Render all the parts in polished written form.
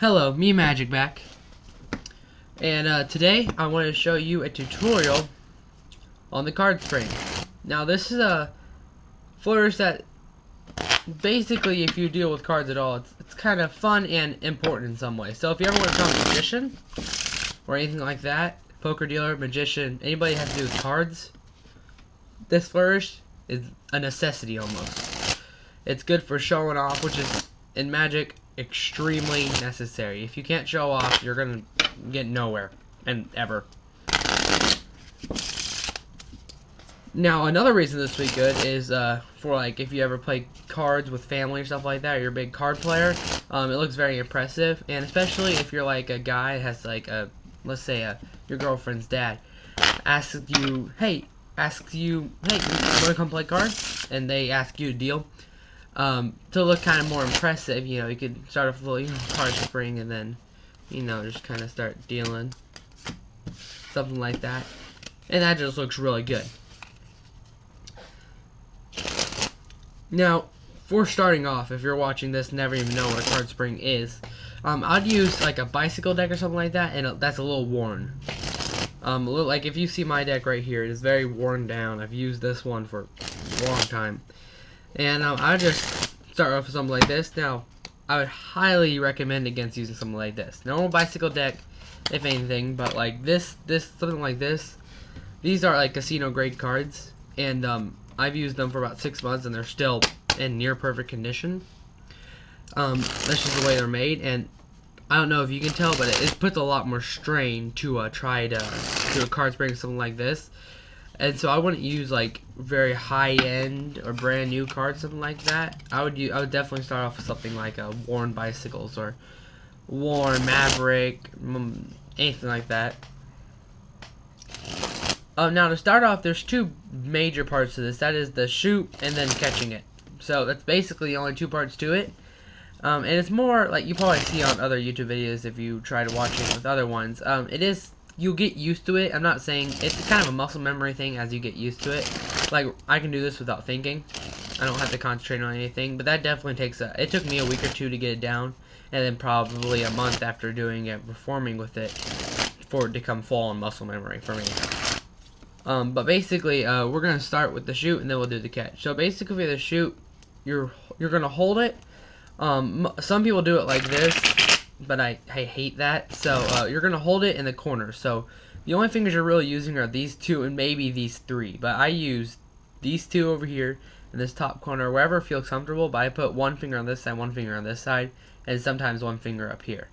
Hello, me Magic back, and today I want to show you a tutorial on the card spring. Now this is a flourish that basically, if you deal with cards at all, it's kind of fun and important in some way. So if you ever want to become a magician or anything like that, poker dealer, magician, anybody that has to do with cards, this flourish is a necessity almost. It's good for showing off, which is in Magic extremely necessary. If you can't show off, you're gonna get nowhere and ever. Now another reason this would be good is for like if you ever play cards with family or stuff like that, or you're a big card player, it looks very impressive. And especially if you're like a guy that has like a, let's say your girlfriend's dad asks you, hey, you wanna come play cards? And they ask you to deal. To look kind of more impressive, you could start off with a little, card spring and then, just kind of start dealing. Something like that. And that just looks really good. Now, for starting off, if you're watching this and never even know what a card spring is, I'd use like a bicycle deck or something like that, and that's a little worn. Like if you see my deck right here, it is very worn down. I've used this one for a long time. And I just start off with something like this. Now, I would highly recommend against using something like this. Normal bicycle deck, if anything, but like something like this. These are like casino grade cards, and I've used them for about 6 months, and they're still in near perfect condition. That's just the way they're made, and I don't know if you can tell, but it puts a lot more strain to try to do a card spring something like this. And so I wouldn't use like very high-end or brand new cards, something like that. I would definitely start off with something like worn bicycles or worn Maverick, anything like that. Now to start off, there's two major parts to this. That is the shoot and then catching it. So that's basically the only two parts to it. And it's more like you probably see on other YouTube videos if you try to watch it with other ones. You'll get used to it. I'm not saying it's kind of a muscle memory thing as you get used to it. Like I can do this without thinking. I don't have to concentrate on anything, but that definitely takes it took me a week or two to get it down, and then probably a month after doing it, performing with it, for it to come full on muscle memory for me. But basically, we're gonna start with the shoot and then we'll do the catch. So basically, for the shoot, you're gonna hold it. Some people do it like this, but I hate that. So you're gonna hold it in the corner. So the only fingers you're really using are these two and maybe these three. But I use these two over here in this top corner, wherever feels comfortable. But I put one finger on this side, one finger on this side, and sometimes one finger up here.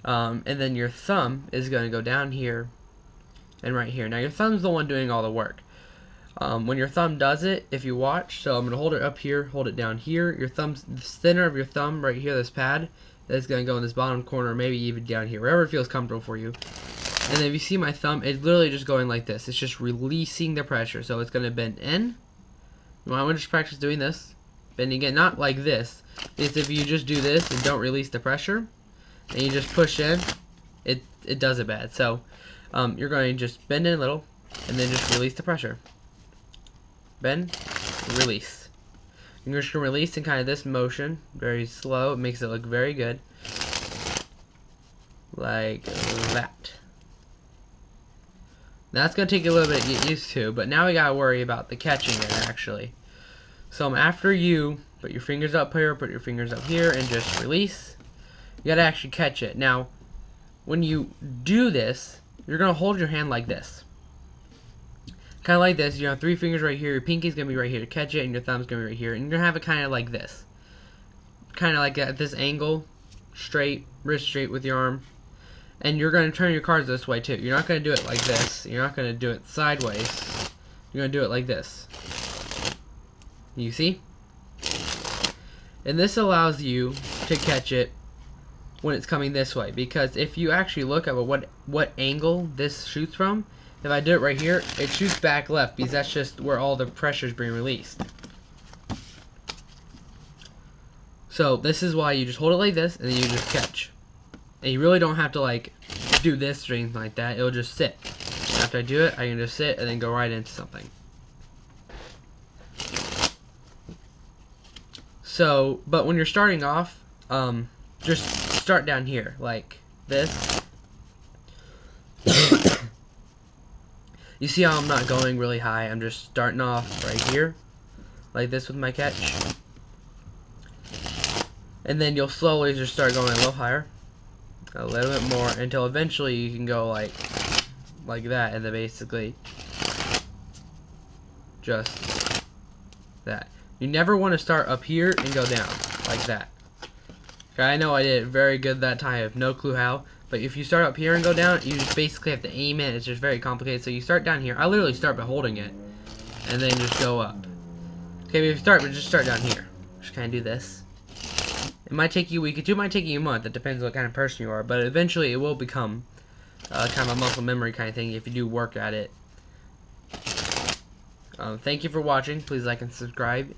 And then your thumb is gonna go down here and right here. Now your thumb's the one doing all the work. When your thumb does it, if you watch, so I'm gonna hold it up here, hold it down here. Your thumb's the center of your thumb right here. This pad. That's going to go in this bottom corner, maybe even down here, wherever it feels comfortable for you. And then if you see my thumb, it's literally just going like this. It's just releasing the pressure. So it's going to bend in. You want to just practice doing this. Bending it, not like this. It's if you just do this and don't release the pressure, and you just push in, it does it bad. So you're going to just bend in a little, and then just release the pressure. Bend, release. You're just going to release in kind of this motion, very slow. It makes it look very good. Like that. That's going to take a little bit to get used to, but now we got to worry about the catching it actually. So I'm after you, put your fingers up here, put your fingers up here, and just release. You got to actually catch it. Now, when you do this, you're going to hold your hand like this. Kind of like this. You have three fingers right here. Your pinky's going to be right here to catch it, and your thumb's going to be right here. And you're going to have it kind of like this. Kind of like at this angle. Straight. Wrist straight with your arm. And you're going to turn your cards this way, too. You're not going to do it like this. You're not going to do it sideways. You're going to do it like this. You see? And this allows you to catch it when it's coming this way. Because if you actually look at what angle this shoots from, if I do it right here, it shoots back left because that's just where all the pressure is being released. So this is why you just hold it like this and then you just catch. And you really don't have to like do this or anything like that. It'll just sit. After I do it, I can just sit and then go right into something. So, but when you're starting off, just start down here, like this. You see how I'm not going really high, I'm just starting off right here, like this with my catch. And then you'll slowly just start going a little higher, a little bit more, until eventually you can go like that, and then basically just that. You never want to start up here and go down like that. Okay, I know I did it very good that time. I have no clue how. But if you start up here and go down, you just basically have to aim it. It's just very complicated. So you start down here. I literally start by holding it, and then just go up. Okay, but if you start, but just start down here. Just kind of do this. It might take you a week or two. It might take you a month. It depends what kind of person you are. But eventually, it will become kind of a muscle memory kind of thing if you do work at it. Thank you for watching. Please like and subscribe.